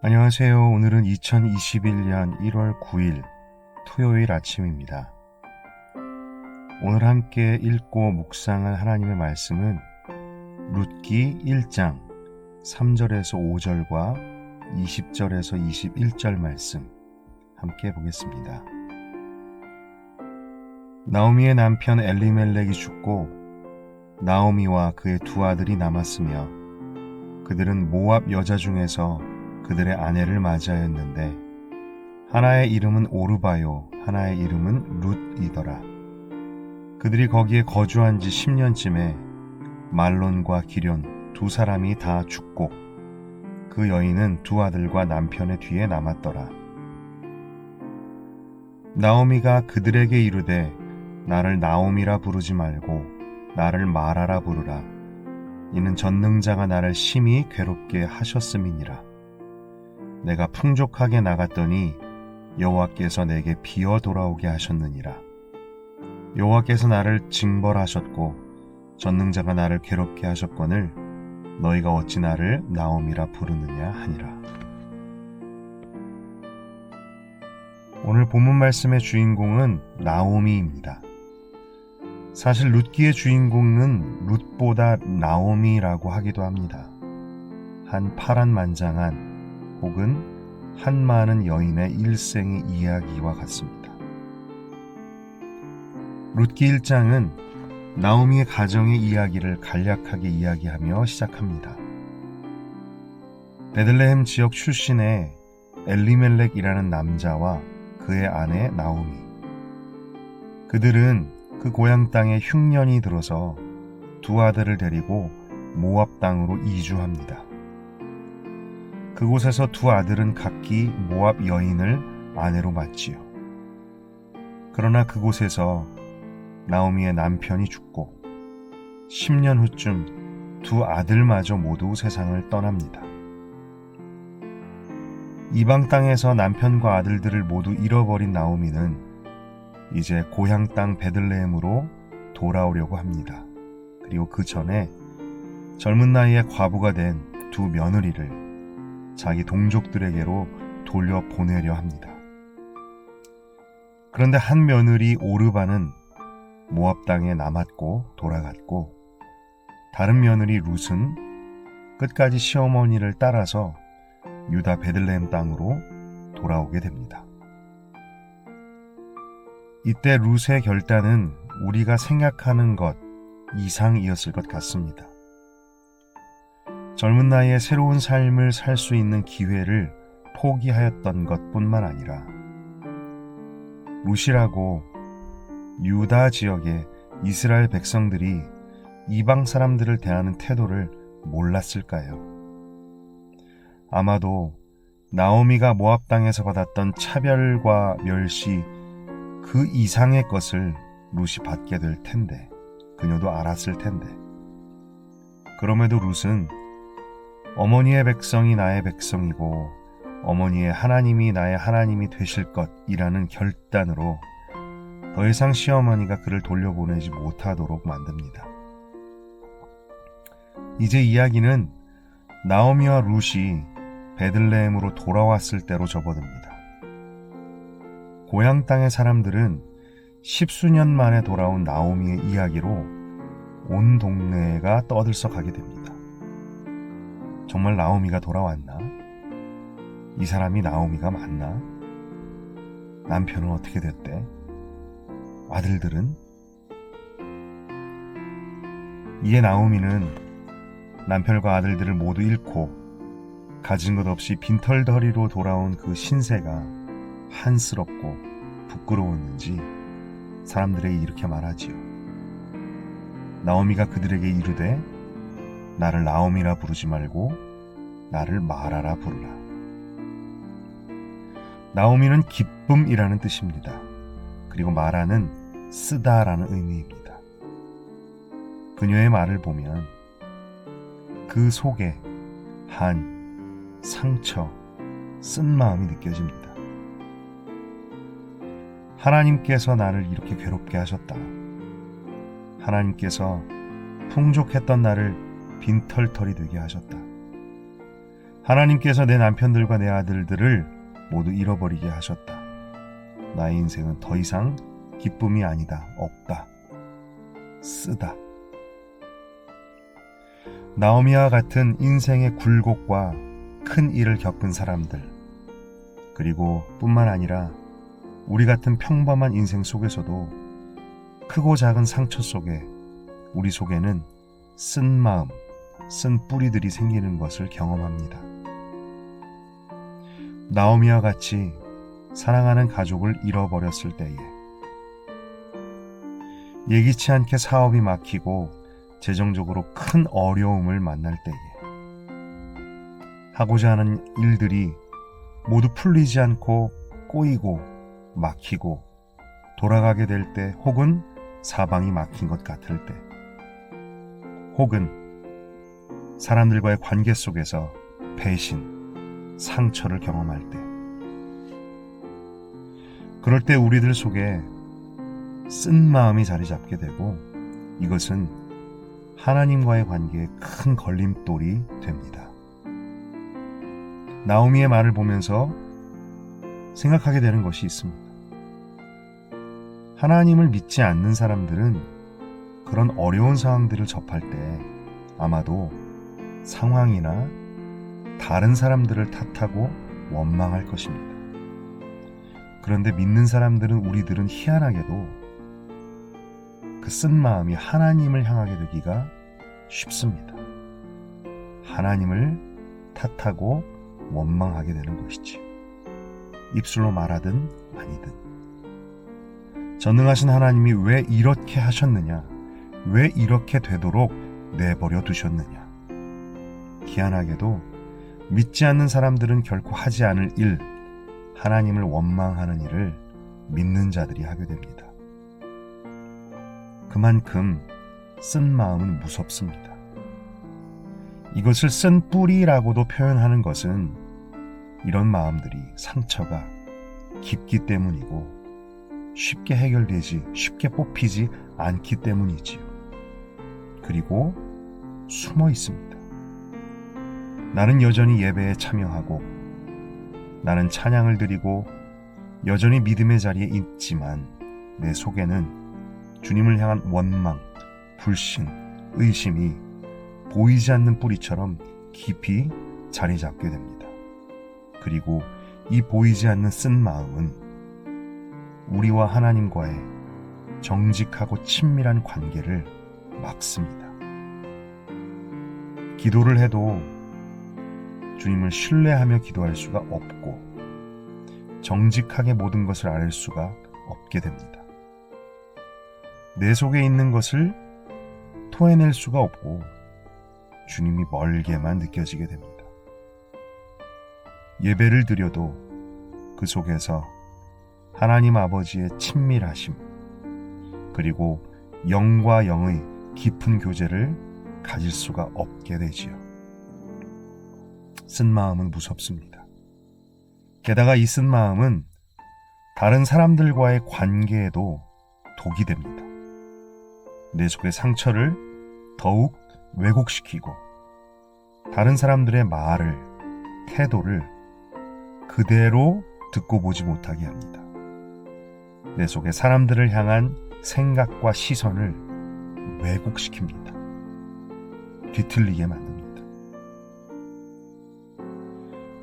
안녕하세요. 오늘은 2021년 1월 9일 토요일 아침입니다. 오늘 함께 읽고 묵상할 하나님의 말씀은 룻기 1장 3절에서 5절과 20절에서 21절 말씀 함께 보겠습니다. 나오미의 남편 엘리멜렉이 죽고 나오미와 그의 두 아들이 남았으며 그들은 모압 여자 중에서 그들의 아내를 맞이하였는데 하나의 이름은 오르바요 하나의 이름은 룻이더라. 그들이 거기에 거주한 지 10년쯤에 말론과 기럨 두 사람이 다 죽고 그 여인은 두 아들과 남편의 뒤에 남았더라. 나오미가 그들에게 이르되 나를 나오미라 부르지 말고 나를 마라라 부르라. 이는 전능자가 나를 심히 괴롭게 하셨음이니라. 내가 풍족하게 나갔더니 여호와께서 내게 비어 돌아오게 하셨느니라. 여호와께서 나를 징벌하셨고 전능자가 나를 괴롭게 하셨거늘 너희가 어찌 나를 나오미라 부르느냐 하니라. 오늘 본문 말씀의 주인공은 나오미입니다. 사실 룻기의 주인공은 룻보다 나오미라고 하기도 합니다. 한 파란만장한 혹은 한많은 여인의 일생의 이야기와 같습니다. 룻기 1장은 나오미의 가정의 이야기를 간략하게 이야기하며 시작합니다. 베들레헴 지역 출신의 엘리멜렉이라는 남자와 그의 아내 나오미. 그들은 그 고향 땅에 흉년이 들어서 두 아들을 데리고 모압 땅으로 이주합니다. 그곳에서 두 아들은 각기 모압 여인을 아내로 맞지요. 그러나 그곳에서 나오미의 남편이 죽고 10년 후쯤 두 아들마저 모두 세상을 떠납니다. 이방 땅에서 남편과 아들들을 모두 잃어버린 나오미는 이제 고향 땅 베들레헴으로 돌아오려고 합니다. 그리고 그 전에 젊은 나이에 과부가 된 두 며느리를 자기 동족들에게로 돌려보내려 합니다. 그런데 한 며느리 오르바는 모압 땅에 남았고 돌아갔고 다른 며느리 룻은 끝까지 시어머니를 따라서 유다 베들레헴 땅으로 돌아오게 됩니다. 이때 룻의 결단은 우리가 생각하는 것 이상이었을 것 같습니다. 젊은 나이에 새로운 삶을 살 수 있는 기회를 포기하였던 것뿐만 아니라 룻이라고 유다 지역의 이스라엘 백성들이 이방 사람들을 대하는 태도를 몰랐을까요? 아마도 나오미가 모압 땅에서 받았던 차별과 멸시 그 이상의 것을 룻이 받게 될 텐데 그녀도 알았을 텐데 그럼에도 룻은 어머니의 백성이 나의 백성이고 어머니의 하나님이 나의 하나님이 되실 것이라는 결단으로 더 이상 시어머니가 그를 돌려보내지 못하도록 만듭니다. 이제 이야기는 나오미와 룻이 베들레헴으로 돌아왔을 때로 접어듭니다. 고향 땅의 사람들은 10수년 만에 돌아온 나오미의 이야기로 온 동네가 떠들썩하게 됩니다. 정말 나오미가 돌아왔나? 이 사람이 나오미가 맞나? 남편은 어떻게 됐대? 아들들은? 이에 나오미는 남편과 아들들을 모두 잃고 가진 것 없이 빈털터리로 돌아온 그 신세가 한스럽고 부끄러웠는지 사람들에게 이렇게 말하지요. 나오미가 그들에게 이르되 나를 나오미라 부르지 말고 나를 마라라 부르라. 나오미는 기쁨이라는 뜻입니다. 그리고 마라는 쓰다라는 의미입니다. 그녀의 말을 보면 그 속에 한, 상처, 쓴 마음이 느껴집니다. 하나님께서 나를 이렇게 괴롭게 하셨다. 하나님께서 풍족했던 나를 빈털털이 되게 하셨다. 하나님께서 내 남편들과 내 아들들을 모두 잃어버리게 하셨다. 나의 인생은 더 이상 기쁨이 아니다. 없다. 쓰다. 나오미와 같은 인생의 굴곡과 큰 일을 겪은 사람들, 그리고 뿐만 아니라 우리 같은 평범한 인생 속에서도 크고 작은 상처 속에 우리 속에는 쓴 마음, 쓴 뿌리들이 생기는 것을 경험합니다. 나오미와 같이 사랑하는 가족을 잃어버렸을 때에, 예기치 않게 사업이 막히고 재정적으로 큰 어려움을 만날 때에, 하고자 하는 일들이 모두 풀리지 않고 꼬이고 막히고 돌아가게 될 때, 혹은 사방이 막힌 것 같을 때, 혹은 사람들과의 관계 속에서 배신, 상처를 경험할 때, 그럴 때 우리들 속에 쓴 마음이 자리 잡게 되고, 이것은 하나님과의 관계에 큰 걸림돌이 됩니다. 나오미의 말을 보면서 생각하게 되는 것이 있습니다. 하나님을 믿지 않는 사람들은 그런 어려운 상황들을 접할 때 아마도 상황이나 다른 사람들을 탓하고 원망할 것입니다. 그런데 믿는 사람들은, 우리들은 희한하게도 그 쓴 마음이 하나님을 향하게 되기가 쉽습니다. 하나님을 탓하고 원망하게 되는 것이지, 입술로 말하든 아니든. 전능하신 하나님이 왜 이렇게 하셨느냐, 왜 이렇게 되도록 내버려 두셨느냐. 희한하게도 믿지 않는 사람들은 결코 하지 않을 일, 하나님을 원망하는 일을 믿는 자들이 하게 됩니다. 그만큼 쓴 마음은 무섭습니다. 이것을 쓴 뿌리라고도 표현하는 것은 이런 마음들이, 상처가 깊기 때문이고 쉽게 해결되지, 쉽게 뽑히지 않기 때문이지요. 그리고 숨어 있습니다. 나는 여전히 예배에 참여하고, 나는 찬양을 드리고 여전히 믿음의 자리에 있지만, 내 속에는 주님을 향한 원망, 불신, 의심이 보이지 않는 뿌리처럼 깊이 자리 잡게 됩니다. 그리고 이 보이지 않는 쓴 마음은 우리와 하나님과의 정직하고 친밀한 관계를 막습니다. 기도를 해도 주님을 신뢰하며 기도할 수가 없고, 정직하게 모든 것을 알 수가 없게 됩니다. 내 속에 있는 것을 토해낼 수가 없고 주님이 멀게만 느껴지게 됩니다. 예배를 드려도 그 속에서 하나님 아버지의 친밀하심, 그리고 영과 영의 깊은 교제를 가질 수가 없게 되지요. 쓴 마음은 무섭습니다. 게다가 이 쓴 마음은 다른 사람들과의 관계에도 독이 됩니다. 내 속의 상처를 더욱 왜곡시키고, 다른 사람들의 말을, 태도를 그대로 듣고 보지 못하게 합니다. 내 속의 사람들을 향한 생각과 시선을 왜곡시킵니다. 뒤틀리게 만듭니다.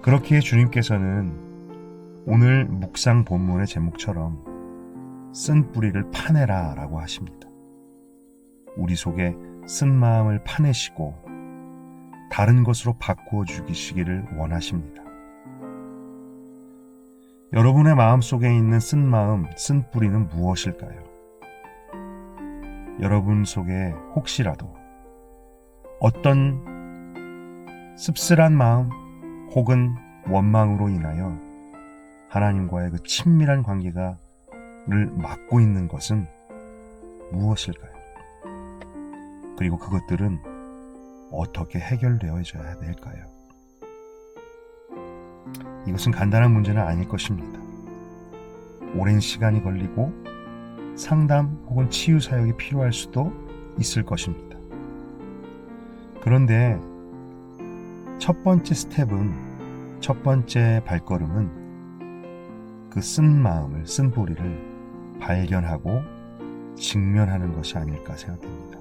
그렇기에 주님께서는 오늘 묵상 본문의 제목처럼 쓴 뿌리를 파내라 라고 하십니다. 우리 속에 쓴 마음을 파내시고 다른 것으로 바꾸어 주시기를 원하십니다. 여러분의 마음속에 있는 쓴 마음, 쓴 뿌리는 무엇일까요? 여러분 속에 혹시라도 어떤 씁쓸한 마음 혹은 원망으로 인하여 하나님과의 그 친밀한 관계를 막고 있는 것은 무엇일까요? 그리고 그것들은 어떻게 해결되어져야 될까요? 이것은 간단한 문제는 아닐 것입니다. 오랜 시간이 걸리고 상담 혹은 치유 사역이 필요할 수도 있을 것입니다. 그런데 첫 번째 스텝은, 첫 번째 발걸음은 그 쓴 마음을, 쓴 뿌리를 발견하고 직면하는 것이 아닐까 생각됩니다.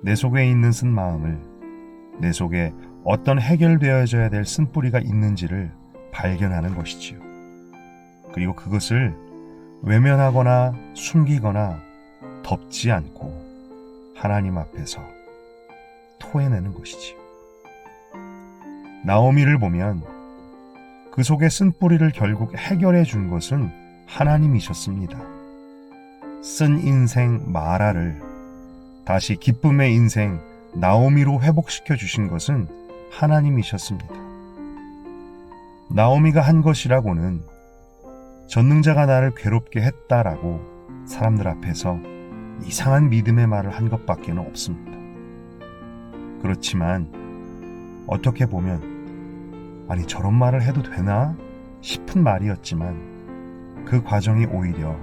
내 속에 있는 쓴 마음을, 내 속에 어떤 해결되어져야 될 쓴뿌리가 있는지를 발견하는 것이지요. 그리고 그것을 외면하거나 숨기거나 덮지 않고 하나님 앞에서 토해내는 것이지요. 나오미를 보면 그 속에 쓴뿌리를 결국 해결해 준 것은 하나님이셨습니다. 쓴 인생 마라를 다시 기쁨의 인생 나오미로 회복시켜 주신 것은 하나님이셨습니다. 나오미가 한 것이라고는 전능자가 나를 괴롭게 했다라고 사람들 앞에서 이상한 믿음의 말을 한 것밖에 없습니다. 그렇지만 어떻게 보면 아니 저런 말을 해도 되나 싶은 말이었지만 그 과정이 오히려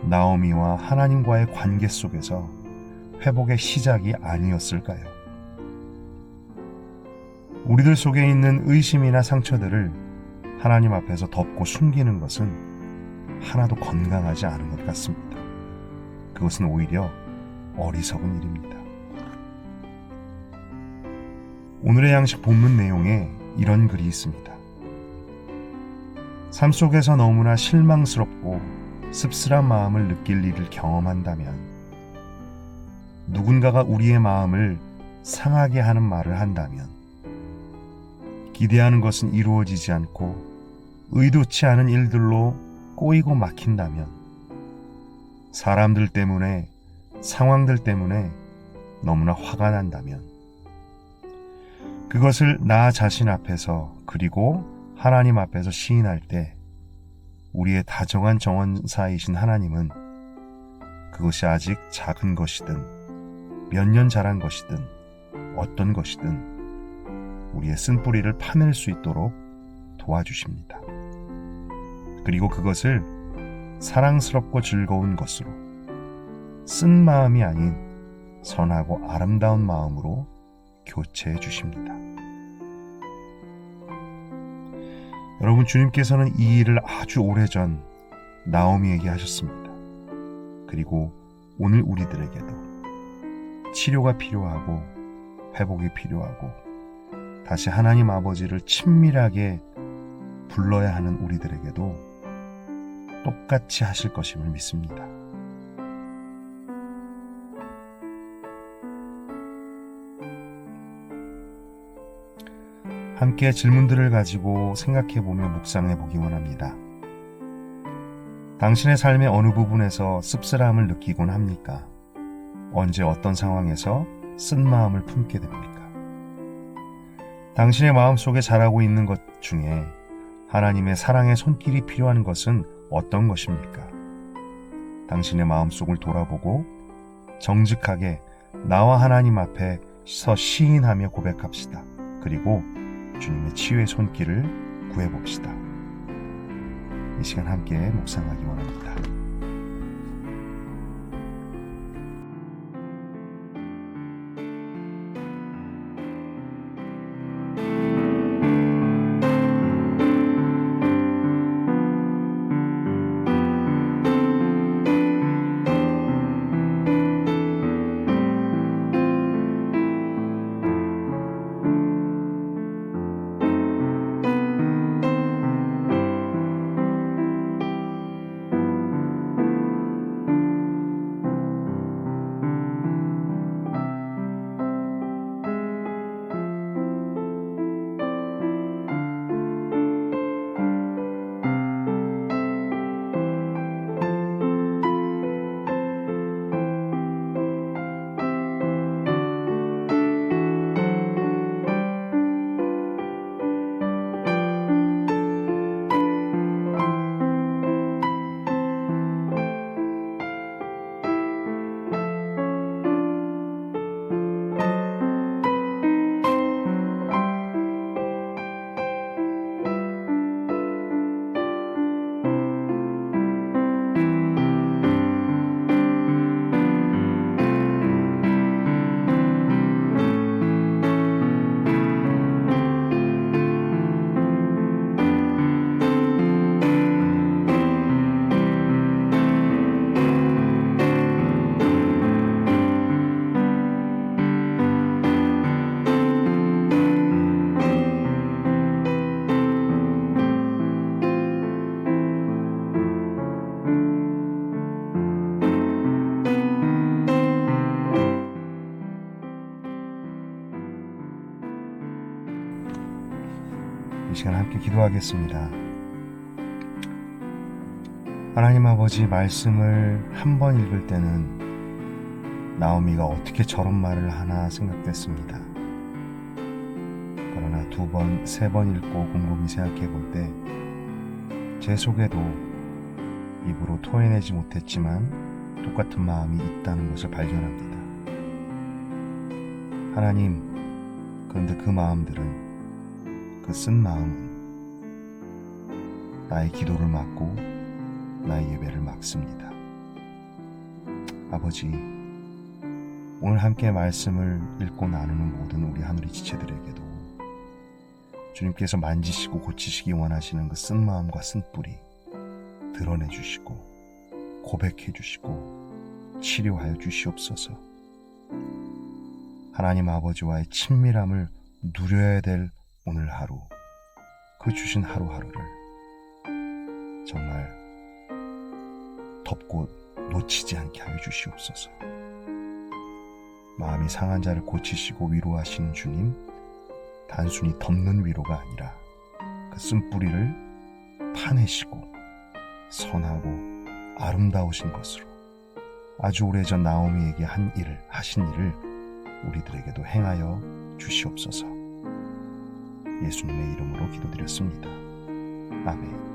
나오미와 하나님과의 관계 속에서 회복의 시작이 아니었을까요? 우리들 속에 있는 의심이나 상처들을 하나님 앞에서 덮고 숨기는 것은 하나도 건강하지 않은 것 같습니다. 그것은 오히려 어리석은 일입니다. 오늘의 양식 본문 내용에 이런 글이 있습니다. 삶 속에서 너무나 실망스럽고 씁쓸한 마음을 느낄 일을 경험한다면, 누군가가 우리의 마음을 상하게 하는 말을 한다면, 기대하는 것은 이루어지지 않고 의도치 않은 일들로 꼬이고 막힌다면, 사람들 때문에, 상황들 때문에 너무나 화가 난다면, 그것을 나 자신 앞에서 그리고 하나님 앞에서 시인할 때 우리의 다정한 정원사이신 하나님은 그것이 아직 작은 것이든 몇 년 자란 것이든 어떤 것이든 우리의 쓴뿌리를 파낼 수 있도록 도와주십니다. 그리고 그것을 사랑스럽고 즐거운 것으로, 쓴 마음이 아닌 선하고 아름다운 마음으로 교체해 주십니다. 여러분, 주님께서는 이 일을 아주 오래전 나오미에게 하셨습니다. 그리고 오늘 우리들에게도 치료가 필요하고 회복이 필요하고 다시 하나님 아버지를 친밀하게 불러야 하는 우리들에게도 똑같이 하실 것임을 믿습니다. 함께 질문들을 가지고 생각해보며 묵상해 보기 원합니다. 당신의 삶의 어느 부분에서 씁쓸함을 느끼곤 합니까? 언제 어떤 상황에서 쓴 마음을 품게 됩니까? 당신의 마음속에 자라고 있는 것 중에 하나님의 사랑의 손길이 필요한 것은 어떤 것입니까? 당신의 마음속을 돌아보고 정직하게 나와 하나님 앞에 서 시인하며 고백합시다. 그리고 주님의 치유의 손길을 구해봅시다. 이 시간 함께 묵상하기 원합니다. 시간 함께 기도하겠습니다. 하나님 아버지, 말씀을 한 번 읽을 때는 나오미가 어떻게 저런 말을 하나 생각됐습니다. 그러나 두 번, 세 번 읽고 곰곰이 생각해 볼 때 제 속에도 입으로 토해내지 못했지만 똑같은 마음이 있다는 것을 발견합니다. 하나님, 그런데 그 마음들은, 그 쓴 마음은 나의 기도를 막고 나의 예배를 막습니다. 아버지, 오늘 함께 말씀을 읽고 나누는 모든 우리 하늘의 지체들에게도 주님께서 만지시고 고치시기 원하시는 그 쓴 마음과 쓴 뿌리 드러내 주시고 고백해 주시고 치료하여 주시옵소서. 하나님 아버지와의 친밀함을 누려야 될 오늘 하루, 그 주신 하루하루를 정말 덮고 놓치지 않게 하여 주시옵소서. 마음이 상한 자를 고치시고 위로하시는 주님, 단순히 덮는 위로가 아니라 그 쓴뿌리를 파내시고 선하고 아름다우신 것으로 아주 오래전 나오미에게 하신 일을 우리들에게도 행하여 주시옵소서. 예수님의 이름으로 기도드렸습니다. 아멘.